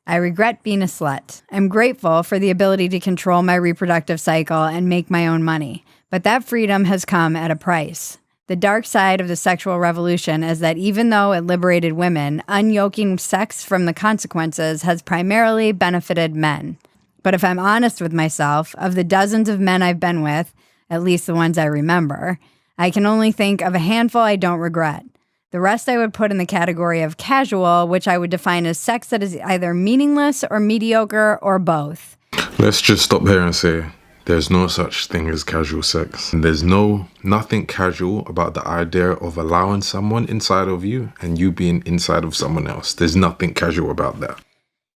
I regret being a slut. I'm grateful for the ability to control my reproductive cycle and make my own money, but that freedom has come at a price. The dark side of the sexual revolution is that even though it liberated women, unyoking sex from the consequences has primarily benefited men. But if I'm honest with myself, of the dozens of men I've been with, at least the ones I remember, I can only think of a handful I don't regret. The rest I would put in the category of casual, which I would define as sex that is either meaningless or mediocre or both. Let's just stop here and say there's no such thing as casual sex. And there's nothing casual about the idea of allowing someone inside of you and you being inside of someone else. There's nothing casual about that.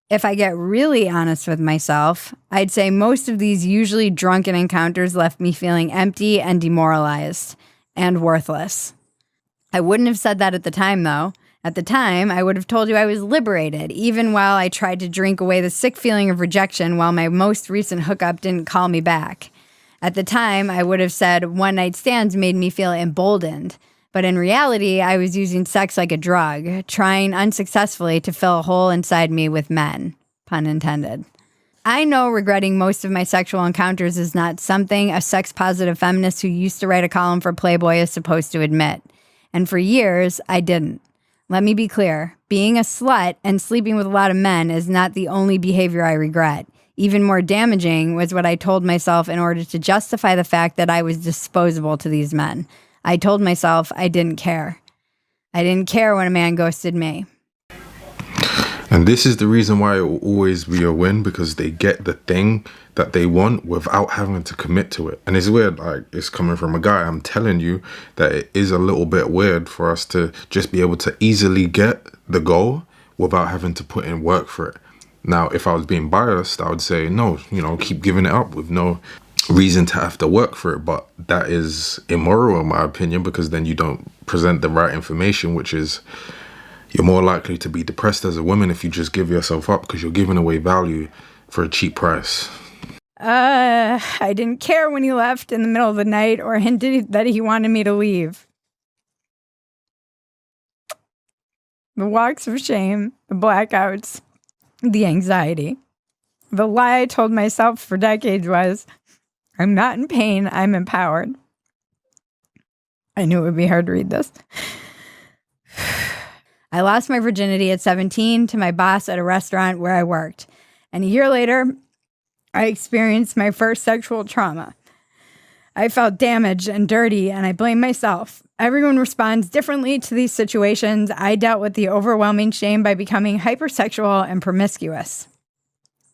If I get really honest with myself, I'd say most of these usually drunken encounters left me feeling empty and demoralized and worthless. I wouldn't have said that at the time, though. At the time, I would have told you I was liberated, even while I tried to drink away the sick feeling of rejection while my most recent hookup didn't call me back. At the time, I would have said one-night stands made me feel emboldened. But in reality, I was using sex like a drug, trying unsuccessfully to fill a hole inside me with men. Pun intended. I know regretting most of my sexual encounters is not something a sex-positive feminist who used to write a column for Playboy is supposed to admit. And for years, I didn't. Let me be clear. Being a slut and sleeping with a lot of men is not the only behavior I regret. Even more damaging was what I told myself in order to justify the fact that I was disposable to these men. I told myself I didn't care. I didn't care when a man ghosted me. And this is the reason why it will always be a win, because they get the thing that they want without having to commit to it. And it's weird, like, it's coming from a guy. I'm telling you that it is a little bit weird for us to just be able to easily get the goal without having to put in work for it. Now, if I was being biased, I would say, no, keep giving it up with no reason to have to work for it. But that is immoral in my opinion, because then you don't present the right information, which is you're more likely to be depressed as a woman if you just give yourself up because you're giving away value for a cheap price. I didn't care when he left in the middle of the night or hinted that he wanted me to leave. The walks of shame, the blackouts, the anxiety. The lie I told myself for decades was, I'm not in pain, I'm empowered. I knew it would be hard to read this. I lost my virginity at 17 to my boss at a restaurant where I worked. And a year later, I experienced my first sexual trauma. I felt damaged and dirty, and I blamed myself. Everyone responds differently to these situations. I dealt with the overwhelming shame by becoming hypersexual and promiscuous.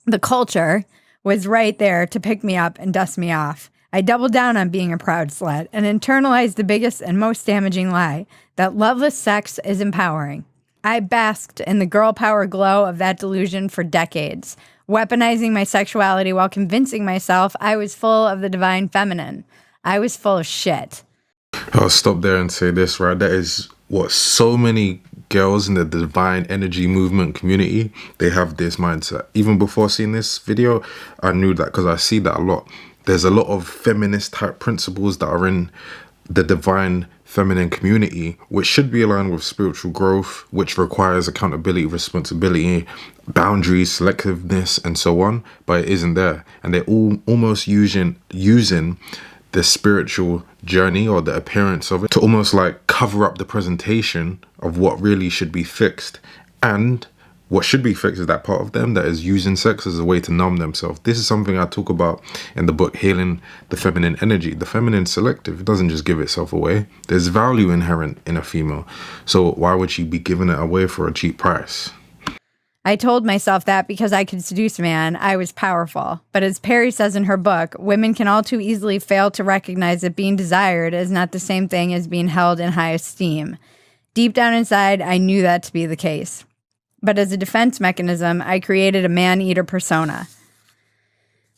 The culture was right there to pick me up and dust me off. I doubled down on being a proud slut and internalized the biggest and most damaging lie, that loveless sex is empowering. I basked in the girl power glow of that delusion for decades, weaponizing my sexuality while convincing myself I was full of the divine feminine. I was full of shit. I'll stop there and say this, right? That is what so many girls in the divine energy movement community, they have this mindset. Even before seeing this video, I knew that because I see that a lot. There's a lot of feminist type principles that are in the divine feminine community, which should be aligned with spiritual growth, which requires accountability, responsibility, boundaries, selectiveness, and so on, but it isn't there. And they're all almost using the spiritual journey or the appearance of it to almost like cover up the presentation of what really should be fixed. And what should be fixed is that part of them that is using sex as a way to numb themselves. This is something I talk about in the book, Healing the Feminine Energy. The feminine selective, it doesn't just give itself away. There's value inherent in a female. So why would she be giving it away for a cheap price? I told myself that because I could seduce a man, I was powerful. But as Perry says in her book, women can all too easily fail to recognize that being desired is not the same thing as being held in high esteem. Deep down inside, I knew that to be the case. But as a defense mechanism, I created a man-eater persona.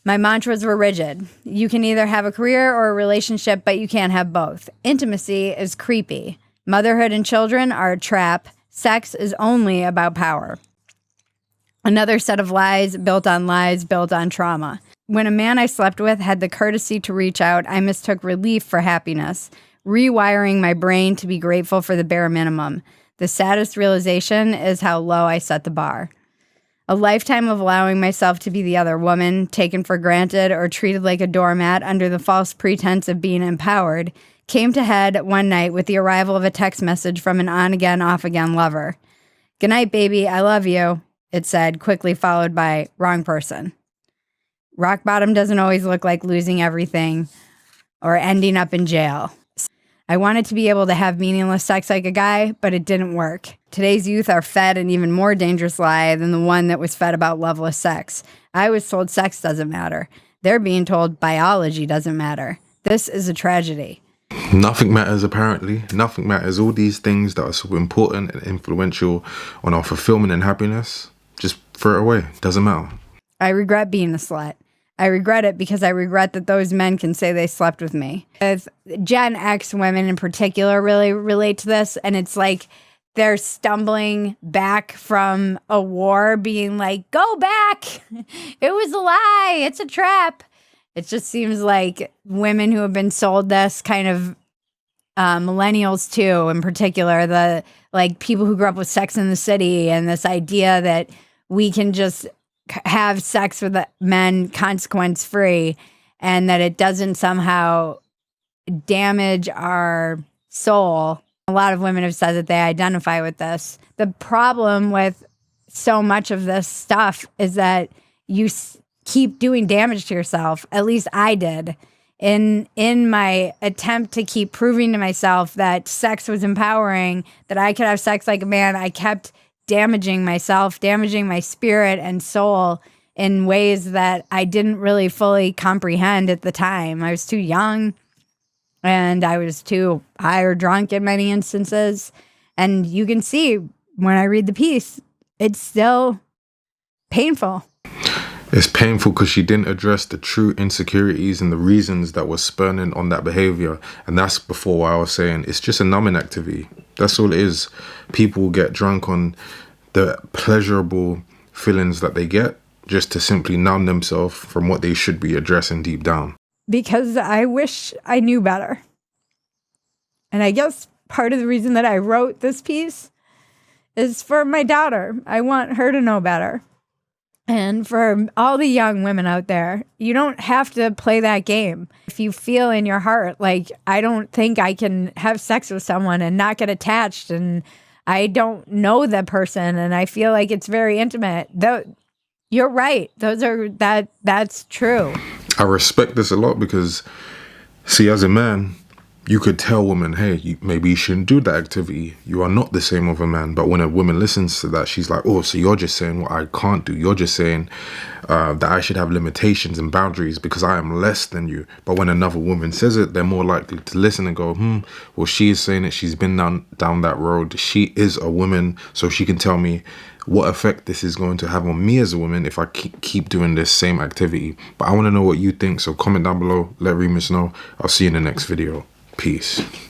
My mantras were rigid. You can either have a career or a relationship, but you can't have both. Intimacy is creepy. Motherhood and children are a trap. Sex is only about power. Another set of lies built on trauma. When a man I slept with had the courtesy to reach out, I mistook relief for happiness, rewiring my brain to be grateful for the bare minimum. The saddest realization is how low I set the bar. A lifetime of allowing myself to be the other woman, taken for granted or treated like a doormat under the false pretense of being empowered, came to head one night with the arrival of a text message from an on-again, off-again lover. "Good night, baby. I love you," it said, quickly followed by "wrong person." Rock bottom doesn't always look like losing everything or ending up in jail. I wanted to be able to have meaningless sex like a guy, but it didn't work. Today's youth are fed an even more dangerous lie than the one that was fed about loveless sex. I was told sex doesn't matter. They're being told biology doesn't matter. This is a tragedy. Nothing matters, apparently. Nothing matters. All these things that are so important and influential on our fulfillment and happiness, just throw it away. Doesn't matter. I regret being a slut. I regret it because I regret that those men can say they slept with me. As Gen X women in particular really relate to this, and it's like they're stumbling back from a war being like, go back. It was a lie. It's a trap. It just seems like women who have been sold this kind of millennials too, in particular, the like people who grew up with Sex in the City and this idea that we can just have sex with men consequence free and that it doesn't somehow damage our soul. A lot of women have said that they identify with this. The problem with so much of this stuff is that you keep doing damage to yourself. At least I did. In my attempt to keep proving to myself that sex was empowering, that I could have sex like a man, I kept damaging myself, damaging my spirit and soul in ways that I didn't really fully comprehend at the time. I was too young and I was too high or drunk in many instances. And you can see when I read the piece, it's still painful. It's painful because she didn't address the true insecurities and the reasons that were spurning on that behavior. And that's before what I was saying. It's just a numbing activity. That's all it is. People get drunk on the pleasurable feelings that they get just to simply numb themselves from what they should be addressing deep down. Because I wish I knew better. And I guess part of the reason that I wrote this piece is for my daughter. I want her to know better. And for all the young women out there, you don't have to play that game. If you feel in your heart, like, I don't think I can have sex with someone and not get attached, and I don't know the person, and I feel like it's very intimate. You're right. That's true. I respect this a lot because, see, as a man, you could tell women, hey, maybe you shouldn't do that activity. You are not the same of a man. But when a woman listens to that, she's like, oh, so you're just saying what I can't do. You're just saying that I should have limitations and boundaries because I am less than you. But when another woman says it, they're more likely to listen and go, well, she is saying it. She's been down that road. She is a woman, so she can tell me what effect this is going to have on me as a woman if I keep doing this same activity. But I want to know what you think. So comment down below. Let Reemus know. I'll see you in the next video. Peace.